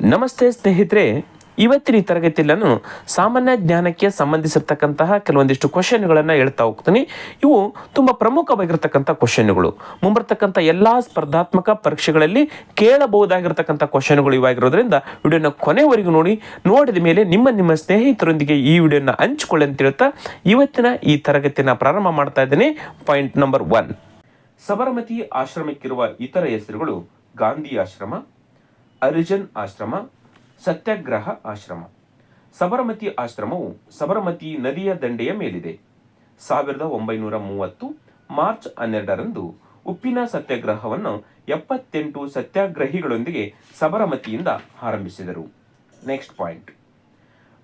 ನಮಸ್ತೆ ಸ್ನೇಹಿತರೆ, ಇವತ್ತಿನ ಈ ತರಗತಿಯನ್ನು ಸಾಮಾನ್ಯ ಜ್ಞಾನಕ್ಕೆ ಸಂಬಂಧಿಸಿರ್ತಕ್ಕಂತಹ ಕೆಲವೊಂದಿಷ್ಟು ಕ್ವಶನ್ಗಳನ್ನು ಹೇಳ್ತಾ ಹೋಗ್ತೀನಿ. ಇವು ತುಂಬ ಪ್ರಮುಖವಾಗಿರ್ತಕ್ಕಂಥ ಕ್ವಶನ್ಗಳು. ಮುಂಬರ್ತಕ್ಕಂಥ ಎಲ್ಲ ಸ್ಪರ್ಧಾತ್ಮಕ ಪರೀಕ್ಷೆಗಳಲ್ಲಿ ಕೇಳಬಹುದಾಗಿರ್ತಕ್ಕಂಥ ಕ್ವಶನ್ಗಳು ಇವಾಗಿರೋದ್ರಿಂದ ವಿಡಿಯೋನ ಕೊನೆವರೆಗೂ ನೋಡಿದ ಮೇಲೆ ನಿಮ್ಮ ಸ್ನೇಹಿತರೊಂದಿಗೆ ಈ ವಿಡಿಯೋನ ಹಂಚಿಕೊಳ್ಳಿ ಅಂತ ಹೇಳ್ತಾ ಇವತ್ತಿನ ಈ ತರಗತಿಯನ್ನು ಪ್ರಾರಂಭ ಮಾಡ್ತಾ ಇದ್ದೇನೆ. ಪಾಯಿಂಟ್ ನಂಬರ್ 1, ಸಬರಮತಿ ಆಶ್ರಮಕ್ಕಿರುವ ಇತರ ಹೆಸರುಗಳು ಗಾಂಧಿ ಆಶ್ರಮ, ಹರಿಜನ್ ಆಶ್ರಮ, ಸತ್ಯಾಗ್ರಹ ಆಶ್ರಮ. ಸಬರಮತಿ ಆಶ್ರಮವು ಸಬರಮತಿ ನದಿಯ ದಂಡೆಯ ಮೇಲಿದೆ. 1930 ಮಾರ್ಚ್ 12ರಂದು ಉಪ್ಪಿನ ಸತ್ಯಾಗ್ರಹವನ್ನು 78 ಸತ್ಯಾಗ್ರಹಿಗಳೊಂದಿಗೆ ಸಬರಮತಿಯಿಂದ ಆರಂಭಿಸಿದರು. ನೆಕ್ಸ್ಟ್ ಪಾಯಿಂಟ್,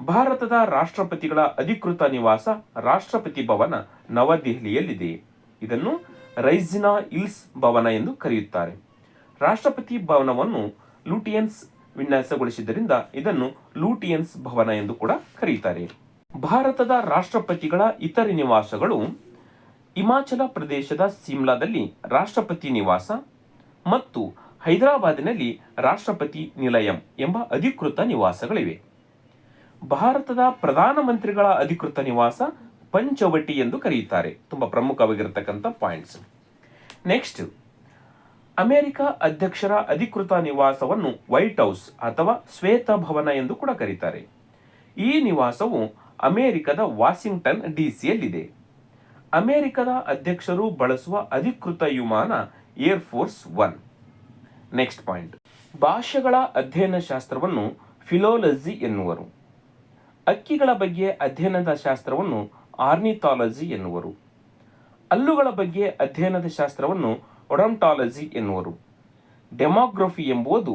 ಭಾರತದ ರಾಷ್ಟ್ರಪತಿಗಳ ಅಧಿಕೃತ ನಿವಾಸ ರಾಷ್ಟ್ರಪತಿ ಭವನ ನವದೆಹಲಿಯಲ್ಲಿದೆ. ಇದನ್ನು ರೈಸಿನಾ ಹಿಲ್ಸ್ ಭವನ ಎಂದು ಕರೆಯುತ್ತಾರೆ. ರಾಷ್ಟ್ರಪತಿ ಭವನವನ್ನು ಲೂಟಿಯನ್ಸ್ ವಿನ್ಯಾಸಗೊಳಿಸಿದ್ದರಿಂದ ಇದನ್ನು ಲೂಟಿಯನ್ಸ್ ಭವನ ಎಂದು ಕೂಡ ಕರೆಯುತ್ತಾರೆ. ಭಾರತದ ರಾಷ್ಟ್ರಪತಿಗಳ ಇತರೆ ನಿವಾಸಗಳು ಹಿಮಾಚಲ ಪ್ರದೇಶದ ಸಿಮ್ಲಾದಲ್ಲಿ ರಾಷ್ಟ್ರಪತಿ ನಿವಾಸ ಮತ್ತು ಹೈದರಾಬಾದಿನಲ್ಲಿ ರಾಷ್ಟ್ರಪತಿ ನಿಲಯಂ ಎಂಬ ಅಧಿಕೃತ ನಿವಾಸಗಳಿವೆ. ಭಾರತದ ಪ್ರಧಾನಮಂತ್ರಿಗಳ ಅಧಿಕೃತ ನಿವಾಸ ಪಂಚವಟಿ ಎಂದು ಕರೆಯುತ್ತಾರೆ. ತುಂಬಾ ಪ್ರಮುಖವಾಗಿರತಕ್ಕಂಥ ಪಾಯಿಂಟ್ಸ್. ನೆಕ್ಸ್ಟ್, ಅಮೆರಿಕ ಅಧ್ಯಕ್ಷರ ಅಧಿಕೃತ ನಿವಾಸವನ್ನು ವೈಟ್ ಹೌಸ್ ಅಥವಾ ಶ್ವೇತ ಭವನ ಎಂದು ಕೂಡ ಕರೀತಾರೆ. ಈ ನಿವಾಸವು ಅಮೆರಿಕದ ವಾಷಿಂಗ್ಟನ್ ಡಿಸಿಯಲ್ಲಿದೆ. ಅಮೆರಿಕದ ಅಧ್ಯಕ್ಷರು ಬಳಸುವ ಅಧಿಕೃತ ವಿಮಾನ ಏರ್ ಫೋರ್ಸ್ 1. ನೆಕ್ಸ್ಟ್ ಪಾಯಿಂಟ್, ಭಾಷೆಗಳ ಅಧ್ಯಯನ ಶಾಸ್ತ್ರವನ್ನು ಫಿಲೋಲಜಿ ಎನ್ನುವರು. ಅಕ್ಕಿಗಳ ಬಗ್ಗೆ ಅಧ್ಯಯನದ ಶಾಸ್ತ್ರವನ್ನು ಆರ್ನಿಥಾಲಜಿ ಎನ್ನುವರು. ಹಲ್ಲುಗಳ ಬಗ್ಗೆ ಅಧ್ಯಯನದ ಶಾಸ್ತ್ರವನ್ನು ಒಡಂಟಾಲಜಿ ಎನ್ನುವರು. ಡೆಮೋಗ್ರಫಿ ಎಂಬುದು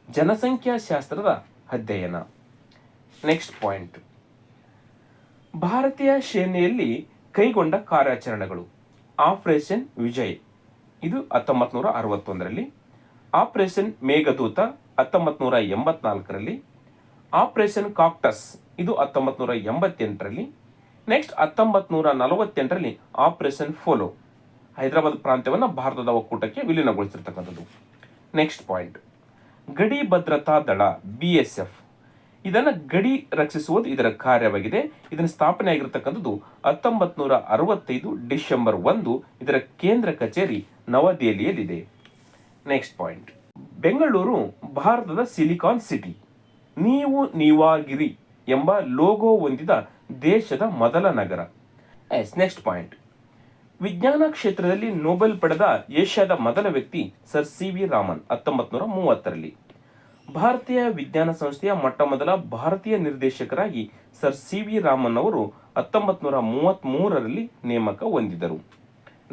ಜನಸಂಖ್ಯಾಶಾಸ್ತ್ರದ ಅಧ್ಯಯನ. ನೆಕ್ಸ್ಟ್ ಪಾಯಿಂಟ್, ಭಾರತೀಯ ಸೇನೆಯಲ್ಲಿ ಕೈಗೊಂಡ ಕಾರ್ಯಾಚರಣೆಗಳು. ಆಪರೇಷನ್ ವಿಜಯ್ ಇದು 1961ರಲ್ಲಿ, ಆಪರೇಷನ್ ಮೇಘದೂತ 1984ರಲ್ಲಿ, ಆಪರೇಷನ್ ಕಾಕ್ಟಸ್ ಇದು 1988ರಲ್ಲಿ, ನೆಕ್ಸ್ಟ್ 1948ರಲ್ಲಿ ಆಪರೇಷನ್ ಫೋಲೋ ಹೈದರಾಬಾದ್ ಪ್ರಾಂತ್ಯವನ್ನು ಭಾರತದ ಒಕ್ಕೂಟಕ್ಕೆ ವಿಲೀನಗೊಳಿಸಿರ್ತಕ್ಕಂಥದ್ದು. ನೆಕ್ಸ್ಟ್ ಪಾಯಿಂಟ್, ಗಡಿ ಭದ್ರತಾ ದಳ BSF ಇದನ್ನು ಗಡಿ ರಕ್ಷಿಸುವುದು ಇದರ ಕಾರ್ಯವಾಗಿದೆ. ಇದರ ಸ್ಥಾಪನೆ ಆಗಿರತಕ್ಕಂಥದ್ದು 1965 ಡಿಸೆಂಬರ್ 1. ಇದರ ಕೇಂದ್ರ ಕಚೇರಿ ನವದೆಹಲಿಯಲ್ಲಿದೆ. ನೆಕ್ಸ್ಟ್ ಪಾಯಿಂಟ್, ಬೆಂಗಳೂರು ಭಾರತದ ಸಿಲಿಕಾನ್ ಸಿಟಿ. ನೀವು ನೀವಾಗಿರಿ ಎಂಬ ಲೋಗೋ ಹೊಂದಿದ ದೇಶದ ಮೊದಲ ನಗರ. ನೆಕ್ಸ್ಟ್ ಪಾಯಿಂಟ್, ವಿಜ್ಞಾನ ಕ್ಷೇತ್ರದಲ್ಲಿ ನೊಬೆಲ್ ಪಡೆದ ಏಷ್ಯಾದ ಮೊದಲ ವ್ಯಕ್ತಿ ಸರ್ CV ರಾಮನ್ 1930ರಲ್ಲಿ. ಭಾರತೀಯ ವಿಜ್ಞಾನ ಸಂಸ್ಥೆಯ ಮೊಟ್ಟಮೊದಲ ಭಾರತೀಯ ನಿರ್ದೇಶಕರಾಗಿ ಸರ್ CV ರಾಮನ್ ಅವರು 1933ರಲ್ಲಿ ನೇಮಕ ಹೊಂದಿದರು.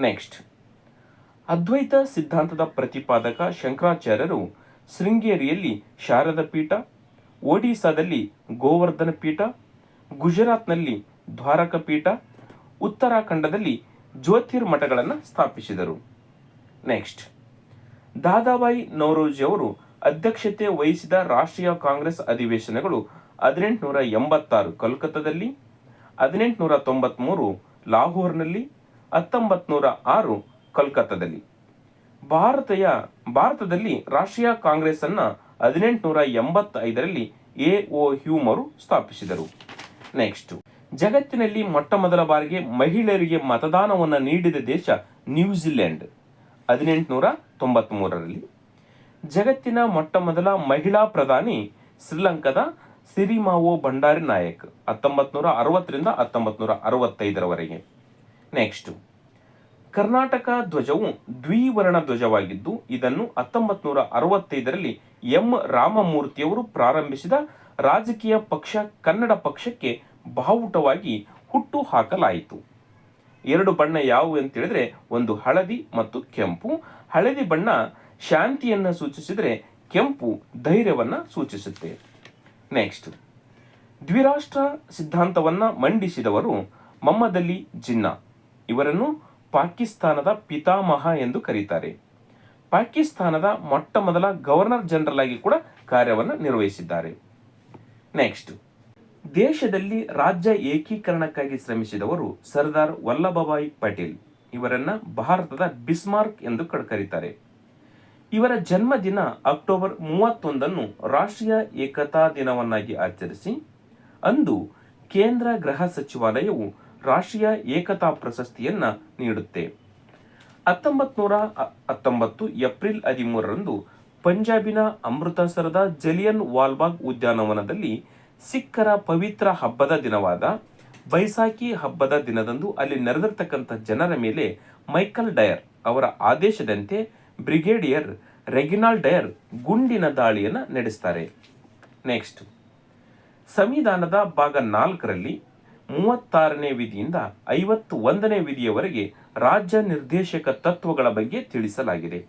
ನೆಕ್ಸ್ಟ್, ಅದ್ವೈತ ಸಿದ್ಧಾಂತದ ಪ್ರತಿಪಾದಕ ಶಂಕರಾಚಾರ್ಯರು ಶೃಂಗೇರಿಯಲ್ಲಿ ಶಾರದಾ ಪೀಠ, ಒಡಿಸ್ಸಾದಲ್ಲಿ ಗೋವರ್ಧನ ಪೀಠ, ಗುಜರಾತ್ನಲ್ಲಿ ದ್ವಾರಕ ಪೀಠ, ಉತ್ತರಾಖಂಡದಲ್ಲಿ ಜ್ಯೋತಿರ್ಮಠಗಳನ್ನು ಸ್ಥಾಪಿಸಿದರು. ನೆಕ್ಸ್ಟ್, ದಾದಾಬಾಯಿ ನೌರೋಜಿ ಅವರು ಅಧ್ಯಕ್ಷತೆ ವಹಿಸಿದ ರಾಷ್ಟ್ರೀಯ ಕಾಂಗ್ರೆಸ್ ಅಧಿವೇಶನಗಳು 1886 ಕೋಲ್ಕತ್ತಾದಲ್ಲಿ, 1893 ಲಾಹೋರ್ನಲ್ಲಿ, 1906 ಕೋಲ್ಕತ್ತಾದಲ್ಲಿ. ಭಾರತದಲ್ಲಿ ರಾಷ್ಟ್ರೀಯ ಕಾಂಗ್ರೆಸ್ ಅನ್ನ 1885ರಲ್ಲಿ A.O. ಹ್ಯೂಮ್ ಅವರು ಸ್ಥಾಪಿಸಿದರು. ನೆಕ್ಸ್ಟ್, ಜಗತ್ತಿನಲ್ಲಿ ಮೊಟ್ಟ ಮೊದಲ ಬಾರಿಗೆ ಮಹಿಳೆಯರಿಗೆ ಮತದಾನವನ್ನು ನೀಡಿದ ದೇಶ ನ್ಯೂಜಿಲೆಂಡ್ 1893ರಲ್ಲಿ. ಜಗತ್ತಿನ ಮೊಟ್ಟ ಮೊದಲ ಮಹಿಳಾ ಪ್ರಧಾನಿ ಶ್ರೀಲಂಕಾದ ಸಿರಿಮಾವೋ ಭಂಡಾರಿ ನಾಯಕ್ 1960ರಿಂದ 1965ರವರೆಗೆ. ನೆಕ್ಸ್ಟ್, ಕರ್ನಾಟಕ ಧ್ವಜವು ದ್ವಿವರ್ಣ ಧ್ವಜವಾಗಿದ್ದು ಇದನ್ನು 1965ರಲ್ಲಿ ಎಂ ರಾಮಮೂರ್ತಿಯವರು ಪ್ರಾರಂಭಿಸಿದ ರಾಜಕೀಯ ಪಕ್ಷ ಕನ್ನಡ ಪಕ್ಷಕ್ಕೆ ಬಾವುಟವಾಗಿ ಹುಟ್ಟು ಹಾಕಲಾಯಿತು. 2 ಬಣ್ಣ ಯಾವುವು ಅಂತ ಹೇಳಿದ್ರೆ, ಒಂದು ಹಳದಿ ಮತ್ತು ಕೆಂಪು. ಹಳದಿ ಬಣ್ಣ ಶಾಂತಿಯನ್ನು ಸೂಚಿಸಿದರೆ ಕೆಂಪು ಧೈರ್ಯವನ್ನು ಸೂಚಿಸುತ್ತೆ. ನೆಕ್ಸ್ಟ್, ದ್ವಿರಾಷ್ಟ್ರ ಸಿದ್ಧಾಂತವನ್ನು ಮಂಡಿಸಿದವರು ಮೊಹಮ್ಮದ್ ಅಲಿ ಜಿನ್ನಾ. ಇವರನ್ನು ಪಾಕಿಸ್ತಾನದ ಪಿತಾಮಹ ಎಂದು ಕರೀತಾರೆ. ಪಾಕಿಸ್ತಾನದ ಮೊಟ್ಟ ಮೊದಲ ಗವರ್ನರ್ ಜನರಲ್ ಆಗಿ ಕೂಡ ಕಾರ್ಯವನ್ನು ನಿರ್ವಹಿಸಿದ್ದಾರೆ. ನೆಕ್ಸ್ಟ್, ದೇಶದಲ್ಲಿ ರಾಜ್ಯ ಏಕೀಕರಣಕ್ಕಾಗಿ ಶ್ರಮಿಸಿದವರು ಸರ್ದಾರ್ ವಲ್ಲಭಭಾಯಿ ಪಟೇಲ್. ಇವರನ್ನ ಭಾರತದ ಬಿಸ್ಮಾರ್ಕ್ ಎಂದು ಕರೀತಾರೆ. ಇವರ ಜನ್ಮದಿನ ಅಕ್ಟೋಬರ್ 31 ರಾಷ್ಟ್ರೀಯ ಏಕತಾ ದಿನವನ್ನಾಗಿ ಆಚರಿಸಿ ಅಂದು ಕೇಂದ್ರ ಗೃಹ ಸಚಿವಾಲಯವು ರಾಷ್ಟ್ರೀಯ ಏಕತಾ ಪ್ರಶಸ್ತಿಯನ್ನ ನೀಡುತ್ತೆ. 1919 ಏಪ್ರಿಲ್ 13ರಂದು ಪಂಜಾಬಿನ ಅಮೃತಸರದ ಜಲಿಯನ್ ವಾಲ್ಬಾಗ್ ಉದ್ಯಾನವನದಲ್ಲಿ ಸಿಖ್ಖರ ಪವಿತ್ರ ಹಬ್ಬದ ದಿನವಾದ ಬೈಸಾಖಿ ಹಬ್ಬದ ದಿನದಂದು ಅಲ್ಲಿ ನೆರೆದಿರ್ತಕ್ಕಂಥ ಜನರ ಮೇಲೆ ಮೈಕಲ್ ಡಯರ್ ಅವರ ಆದೇಶದಂತೆ ಬ್ರಿಗೇಡಿಯರ್ ರೆಗಿನಾಲ್ಡ್ ಡಯರ್ ಗುಂಡಿನ ದಾಳಿಯನ್ನು ನಡೆಸ್ತಾರೆ. ನೆಕ್ಸ್ಟ್, ಸಂವಿಧಾನದ ಭಾಗ 4ರಲ್ಲಿ 36ನೇ ವಿಧಿಯಿಂದ 51ನೇ ವಿಧಿಯವರೆಗೆ ರಾಜ್ಯ ನಿರ್ದೇಶಕ ತತ್ವಗಳ ಬಗ್ಗೆ ತಿಳಿಸಲಾಗಿದೆ.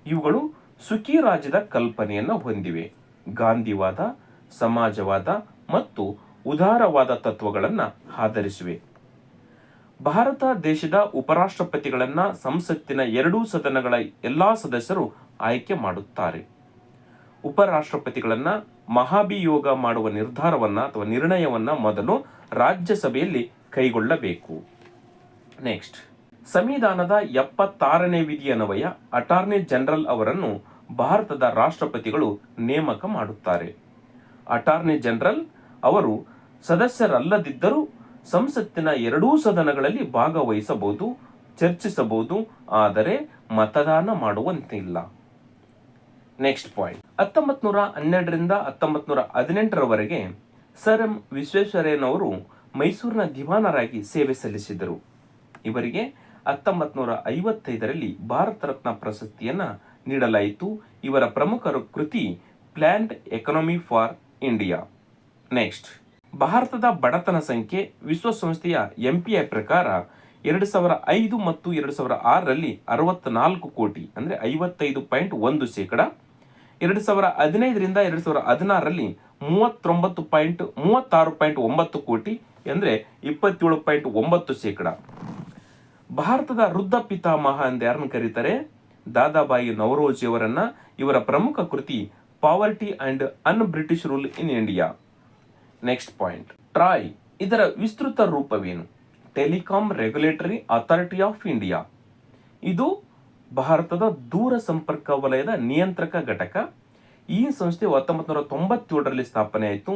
ಇವುಗಳು ಸುಖಿ ರಾಜ್ಯದ ಕಲ್ಪನೆಯನ್ನು ಹೊಂದಿವೆ. ಗಾಂಧಿವಾದ, ಸಮಾಜವಾದ ಮತ್ತು ಉದಾರವಾದ ತತ್ವಗಳನ್ನು ಆಧರಿಸಿವೆ. ಭಾರತ ದೇಶದ ಉಪರಾಷ್ಟ್ರಪತಿಗಳನ್ನ ಸಂಸತ್ತಿನ ಎರಡೂ ಸದನಗಳ ಎಲ್ಲಾ ಸದಸ್ಯರು ಆಯ್ಕೆ ಮಾಡುತ್ತಾರೆ. ಉಪರಾಷ್ಟ್ರಪತಿಗಳನ್ನ ಮಹಾಭಿಯೋಗ ಮಾಡುವ ನಿರ್ಧಾರವನ್ನ ಅಥವಾ ನಿರ್ಣಯವನ್ನ ಮೊದಲು ರಾಜ್ಯಸಭೆಯಲ್ಲಿ ಕೈಗೊಳ್ಳಬೇಕು. ನೆಕ್ಸ್ಟ್, ಸಂವಿಧಾನದ 76ನೇ ವಿಧಿಯನ್ವಯ ಅಟಾರ್ನಿ ಜನರಲ್ ಅವರನ್ನು ಭಾರತದ ರಾಷ್ಟ್ರಪತಿಗಳು ನೇಮಕ ಮಾಡುತ್ತಾರೆ. ಅಟಾರ್ನಿ ಜನರಲ್ ಅವರು ಸದಸ್ಯರಲ್ಲದಿದ್ದರೂ ಸಂಸತ್ತಿನ ಎರಡೂ ಸದನಗಳಲ್ಲಿ ಭಾಗವಹಿಸಬಹುದು, ಚರ್ಚಿಸಬಹುದು, ಆದರೆ ಮತದಾನ ಮಾಡುವಂತಿಲ್ಲ. ನೆಕ್ಸ್ಟ್ ಪಾಯಿಂಟ್, 1912ರಿಂದ 1918ರವರೆಗೆ ಸರ್ ಎಂ ವಿಶ್ವೇಶ್ವರಯ್ಯನವರು ಮೈಸೂರಿನ ದಿವಾನರಾಗಿ ಸೇವೆ ಸಲ್ಲಿಸಿದರು. ಇವರಿಗೆ 1955ರಲ್ಲಿ ಭಾರತ ರತ್ನ ಪ್ರಶಸ್ತಿಯನ್ನ ನೀಡಲಾಯಿತು. ಇವರ ಪ್ರಮುಖ ಕೃತಿ planned economy for India. Next, ಭಾರತದ ಬಡತನ ಸಂಖ್ಯೆ ವಿಶ್ವಸಂಸ್ಥೆಯ ಎಂಪಿಐ ಪ್ರಕಾರ 2005 ಮತ್ತು 2006ರಲ್ಲಿ 64 ಕೋಟಿ ಅಂದರೆ 55.1%, 2015ರಿಂದ 2016ರಲ್ಲಿ 36.9 ಕೋಟಿ ಅಂದರೆ 27.9%. ಭಾರತದ ವೃದ್ಧ ಪಿತಾಮಹ ಎಂದು ಯಾರನ್ನು ಕರೀತಾರೆ? ದಾದಾಬಾಯಿ ನವರೋಜಿ ಅವರನ್ನ. ಇವರ ಪ್ರಮುಖ ಕೃತಿ poverty and un British rule in India. Next point, TRAI ಇದರ ವಿಸ್ತೃತ ರೂಪವೇನು? Telecom regulatory authority of India. ಇದು ಭಾರತದ ದೂರ ಸಂಪರ್ಕ ವಲಯದ ನಿಯಂತ್ರಕ ಘಟಕ. ಈ ಸಂಸ್ಥೆಯು 1997ರಲ್ಲಿ ಸ್ಥಾಪನೆ ಆಯಿತು.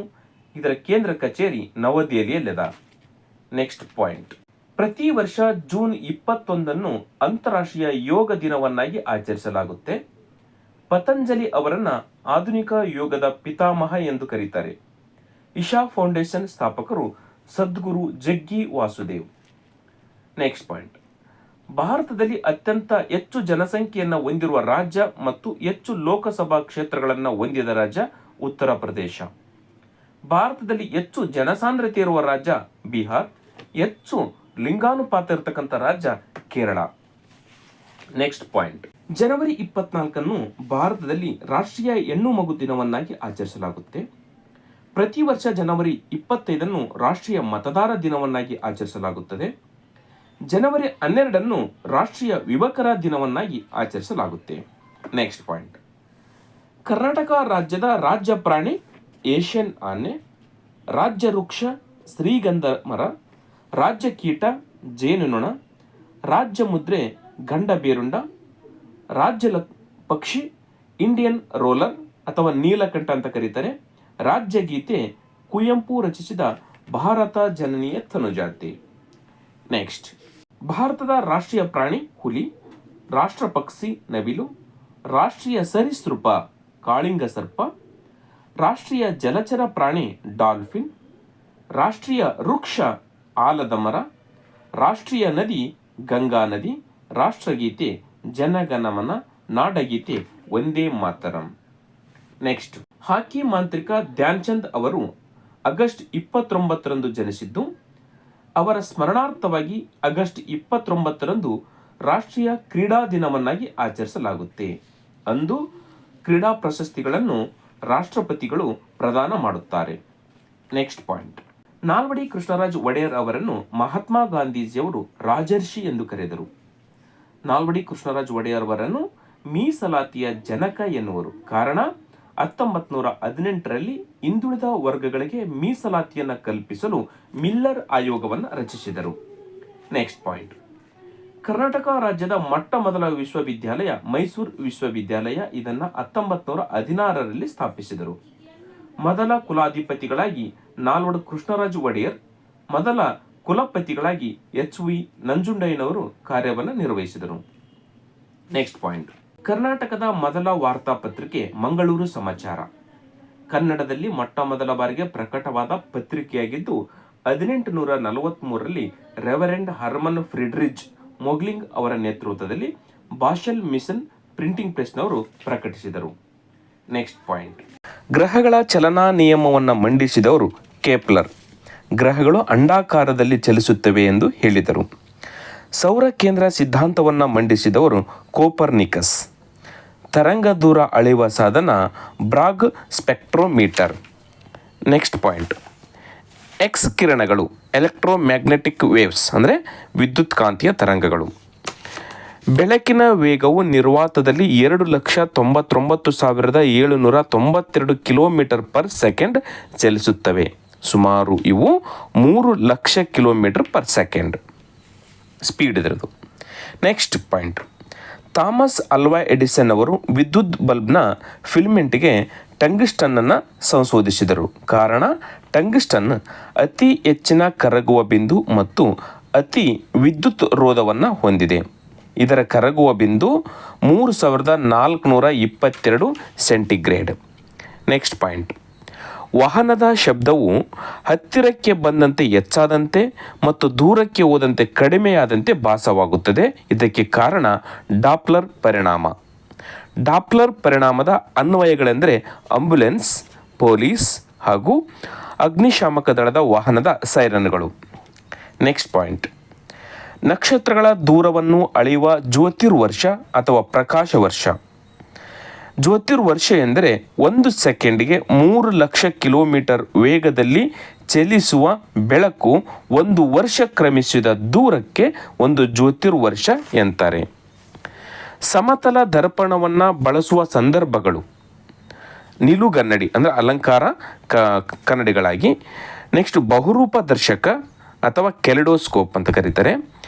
ಇದರ ಕೇಂದ್ರ ಕಚೇರಿ ನವದೆಹಲಿಯಲ್ಲಿದೆ. ನೆಕ್ಸ್ಟ್ ಪಾಯಿಂಟ್, ಪ್ರತಿ ವರ್ಷ ಜೂನ್ 21 ಅಂತಾರಾಷ್ಟ್ರೀಯ ಯೋಗ ದಿನವನ್ನಾಗಿ ಆಚರಿಸಲಾಗುತ್ತೆ. ಪತಂಜಲಿ ಅವರನ್ನ ಆಧುನಿಕ ಯೋಗದ ಪಿತಾಮಹ ಎಂದು ಕರೀತಾರೆ. ಇಶಾ ಫೌಂಡೇಶನ್ ಸ್ಥಾಪಕರು ಸದ್ಗುರು ಜಗ್ಗಿ ವಾಸುದೇವ್. ನೆಕ್ಸ್ಟ್ ಪಾಯಿಂಟ್, ಭಾರತದಲ್ಲಿ ಅತ್ಯಂತ ಹೆಚ್ಚು ಜನಸಂಖ್ಯೆಯನ್ನು ಹೊಂದಿರುವ ರಾಜ್ಯ ಮತ್ತು ಹೆಚ್ಚು ಲೋಕಸಭಾ ಕ್ಷೇತ್ರಗಳನ್ನು ಹೊಂದಿದ ರಾಜ್ಯ ಉತ್ತರ ಪ್ರದೇಶ. ಭಾರತದಲ್ಲಿ ಹೆಚ್ಚು ಜನಸಾಂದ್ರತೆ ಇರುವ ರಾಜ್ಯ ಬಿಹಾರ್. ಹೆಚ್ಚು ಲಿಂಗಾನುಪಾತ ಇರತಕ್ಕಂಥ ರಾಜ್ಯ ಕೇರಳ. ನೆಕ್ಸ್ಟ್ ಪಾಯಿಂಟ್, ಜನವರಿ 24 ಭಾರತದಲ್ಲಿ ರಾಷ್ಟ್ರೀಯ ಹೆಣ್ಣು ಮಗು ದಿನವನ್ನಾಗಿ ಆಚರಿಸಲಾಗುತ್ತೆ. ಪ್ರತಿ ವರ್ಷ ಜನವರಿ 25 ರಾಷ್ಟ್ರೀಯ ಮತದಾರ ದಿನವನ್ನಾಗಿ ಆಚರಿಸಲಾಗುತ್ತದೆ. ಜನವರಿ 12 ರಾಷ್ಟ್ರೀಯ ಯುವಕರ ದಿನವನ್ನಾಗಿ ಆಚರಿಸಲಾಗುತ್ತೆ. ನೆಕ್ಸ್ಟ್ ಪಾಯಿಂಟ್, ಕರ್ನಾಟಕ ರಾಜ್ಯದ ರಾಜ್ಯ ಪ್ರಾಣಿ ಏಷ್ಯನ್ ಆನೆ, ರಾಜ್ಯ ವೃಕ್ಷ ಶ್ರೀಗಂಧ ಮರ, ರಾಜ್ಯ ಕೀಟ ಜೇನುನೊಣ, ರಾಜ್ಯ ಮುದ್ರೆ ಗಂಡ ಬೇರುಂಡ, ರಾಜ್ಯ ಪಕ್ಷಿ ಇಂಡಿಯನ್ ರೋಲರ್ ಅಥವಾ ನೀಲಕಂಠ ಅಂತ ಕರೀತಾರೆ. ರಾಜ್ಯ ಗೀತೆ ಕುವೆಂಪು ರಚಿಸಿದ ಭಾರತ ಜನನಿಯ ತನುಜಾತೆ. ನೆಕ್ಸ್ಟ್, ಭಾರತದ ರಾಷ್ಟ್ರೀಯ ಪ್ರಾಣಿ ಹುಲಿ, ರಾಷ್ಟ್ರ ಪಕ್ಷಿ ನವಿಲು, ರಾಷ್ಟ್ರೀಯ ಸರೀಸೃಪ ಕಾಳಿಂಗ ಸರ್ಪ, ರಾಷ್ಟ್ರೀಯ ಜಲಚರ ಪ್ರಾಣಿ ಡಾಲ್ಫಿನ್, ರಾಷ್ಟ್ರೀಯ ವೃಕ್ಷ ಆಲದ ಮರ, ರಾಷ್ಟ್ರೀಯ ನದಿ ಗಂಗಾ ನದಿ, ರಾಷ್ಟ್ರಗೀತೆ ಜನಗಣಮನ, ನಾಡಗೀತೆ ವಂದೇ ಮಾತರಂ. ನೆಕ್ಸ್ಟ್, ಹಾಕಿ ಮಾಂತ್ರಿಕ ಧ್ಯಾನ್ ಚಂದ್ ಅವರು ಆಗಸ್ಟ್ 29 ಜನಿಸಿದ್ದು. ಅವರ ಸ್ಮರಣಾರ್ಥವಾಗಿ ಆಗಸ್ಟ್ 29 ರಾಷ್ಟ್ರೀಯ ಕ್ರೀಡಾ ದಿನವನ್ನಾಗಿ ಆಚರಿಸಲಾಗುತ್ತೆ. ಅಂದು ಕ್ರೀಡಾ ಪ್ರಶಸ್ತಿಗಳನ್ನು ರಾಷ್ಟ್ರಪತಿಗಳು ಪ್ರದಾನ ಮಾಡುತ್ತಾರೆ. ನೆಕ್ಸ್ಟ್ ಪಾಯಿಂಟ್, ನಾಲ್ವಡಿ ಕೃಷ್ಣರಾಜ ಒಡೆಯರ್ ಅವರನ್ನು ಮಹಾತ್ಮ ಗಾಂಧೀಜಿಯವರು ರಾಜರ್ಷಿ ಎಂದು ಕರೆದರು. ನಾಲ್ವಡಿ ಕೃಷ್ಣರಾಜ ಒಡೆಯರ್ ಅವರನ್ನು ಮೀಸಲಾತಿಯ ಜನಕ ಎನ್ನುವರು. ಕಾರಣ 1918ರಲ್ಲಿ ಹಿಂದುಳಿದ ವರ್ಗಗಳಿಗೆ ಮೀಸಲಾತಿಯನ್ನು ಕಲ್ಪಿಸಲು ಮಿಲ್ಲರ್ ಆಯೋಗವನ್ನು ರಚಿಸಿದರು. ನೆಕ್ಸ್ಟ್ ಪಾಯಿಂಟ್, ಕರ್ನಾಟಕ ರಾಜ್ಯದ ಮೊಟ್ಟ ಮೊದಲ ವಿಶ್ವವಿದ್ಯಾಲಯ ಮೈಸೂರು ವಿಶ್ವವಿದ್ಯಾಲಯ. ಇದನ್ನು 1916ರಲ್ಲಿ ಸ್ಥಾಪಿಸಿದರು. ಮೊದಲ ಕುಲಾಧಿಪತಿಗಳಾಗಿ ನಾಲ್ವಡು ಕೃಷ್ಣರಾಜ ಒಡೆಯರ್, ಮೊದಲ ಕುಲಪತಿಗಳಾಗಿ HV ನಂಜುಂಡಯ್ಯನವರು ಕಾರ್ಯವನ್ನು ನಿರ್ವಹಿಸಿದರು. ನೆಕ್ಸ್ಟ್ ಪಾಯಿಂಟ್, ಕರ್ನಾಟಕದ ಮೊದಲ ವಾರ್ತಾಪತ್ರಿಕೆ ಮಂಗಳೂರು ಸಮಾಚಾರ. ಕನ್ನಡದಲ್ಲಿ ಮೊಟ್ಟ ಮೊದಲ ಬಾರಿಗೆ ಪ್ರಕಟವಾದ ಪತ್ರಿಕೆಯಾಗಿದ್ದು 1843ರಲ್ಲಿ ರೆವರೆಂಡ್ ಹರ್ಮನ್ ಫ್ರಿಡ್ರಿಜ್ ಮೊಗ್ಲಿಂಗ್ ಅವರ ನೇತೃತ್ವದಲ್ಲಿ ಬಾಷೆಲ್ ಮಿಷನ್ ಪ್ರಿಂಟಿಂಗ್ ಪ್ರೆಸ್ನವರು ಪ್ರಕಟಿಸಿದರು. ನೆಕ್ಸ್ಟ್ ಪಾಯಿಂಟ್, ಗ್ರಹಗಳ ಚಲನಾ ನಿಯಮವನ್ನು ಮಂಡಿಸಿದವರು ಕೇಪ್ಲರ್. ಗ್ರಹಗಳು ಅಂಡಾಕಾರದಲ್ಲಿ ಚಲಿಸುತ್ತವೆ ಎಂದು ಹೇಳಿದರು. ಸೌರ ಕೇಂದ್ರ ಸಿದ್ಧಾಂತವನ್ನು ಮಂಡಿಸಿದವರು ಕೋಪರ್ನಿಕಸ್. ತರಂಗ ದೂರ ಅಳೆಯುವ ಸಾಧನ brag spectrometer. Next point, X ಕಿರಣಗಳು ಎಲೆಕ್ಟ್ರೋಮ್ಯಾಗ್ನೆಟಿಕ್ ವೇವ್ಸ್ ಅಂದರೆ ವಿದ್ಯುತ್ ಕಾಂತೀಯ ತರಂಗಗಳು. ಬೆಳಕಿನ ವೇಗವು ನಿರ್ವಾತದಲ್ಲಿ 2,99,792 ಕಿಲೋಮೀಟರ್ ಪರ್ ಸೆಕೆಂಡ್ ಚಲಿಸುತ್ತವೆ. ಸುಮಾರು ಇವು 3,00,000 ಕಿಲೋಮೀಟರ್ ಪರ್ ಸೆಕೆಂಡ್ ಸ್ಪೀಡ್ ಇದರದು. Next point, Thomas Alva Edison ಅವರು ವಿದ್ಯುತ್ ಬಲ್ಬ್ನ ಫಿಲ್ಮೆಂಟ್ಗೆ ಟಂಗ್ಸ್ಟನ್ನನ್ನು ಸಂಶೋಧಿಸಿದರು. ಕಾರಣ, ಟಂಗ್ಸ್ಟನ್ ಅತಿ ಹೆಚ್ಚಿನ ಕರಗುವ ಬಿಂದು ಮತ್ತು ಅತಿ ವಿದ್ಯುತ್ ರೋಧವನ್ನು ಹೊಂದಿದೆ. ಇದರ ಕರಗುವ ಬಿಂದು 3422 ಸೆಂಟಿಗ್ರೇಡ್. ನೆಕ್ಸ್ಟ್ ಪಾಯಿಂಟ್, ವಾಹನದ ಶಬ್ದವು ಹತ್ತಿರಕ್ಕೆ ಬಂದಂತೆ ಹೆಚ್ಚಾದಂತೆ ಮತ್ತು ದೂರಕ್ಕೆ ಹೋದಂತೆ ಕಡಿಮೆಯಾದಂತೆ ಭಾಸವಾಗುತ್ತದೆ. ಇದಕ್ಕೆ ಕಾರಣ ಡಾಪ್ಲರ್ ಪರಿಣಾಮ. ಡಾಪ್ಲರ್ ಪರಿಣಾಮದ ಅನ್ವಯಗಳೆಂದರೆ ಆಂಬ್ಯುಲೆನ್ಸ್, ಪೊಲೀಸ್ ಹಾಗೂ ಅಗ್ನಿಶಾಮಕ ದಳದ ವಾಹನದ ಸೈರನ್ಗಳು. ನೆಕ್ಸ್ಟ್ ಪಾಯಿಂಟ್, ನಕ್ಷತ್ರಗಳ ದೂರವನ್ನು ಅಳೆಯುವ ಜ್ಯೋತಿರ್ವರ್ಷ ಅಥವಾ ಪ್ರಕಾಶ ವರ್ಷ. ಜ್ಯೋತಿರ್ವರ್ಷ ಎಂದರೆ 1 ಸೆಕೆಂಡಿಗೆ 3,00,000 ಕಿಲೋಮೀಟರ್ ವೇಗದಲ್ಲಿ ಚಲಿಸುವ ಬೆಳಕು 1 ವರ್ಷ ಕ್ರಮಿಸಿದ ದೂರಕ್ಕೆ ಒಂದು ಜ್ಯೋತಿರ್ವರ್ಷ ಎಂತಾರೆ. ಸಮತಲ ದರ್ಪಣವನ್ನು ಬಳಸುವ ಸಂದರ್ಭಗಳು ನಿಲುಗನ್ನಡಿ ಅಂದರೆ ಅಲಂಕಾರ ಕನ್ನಡಿಗಳಾಗಿ. ನೆಕ್ಸ್ಟ್ ಬಹುರೂಪ ದರ್ಶಕ ಅಥವಾ ಕೆಲಿಡೋಸ್ಕೋಪ್ ಅಂತ ಕರೀತಾರೆ.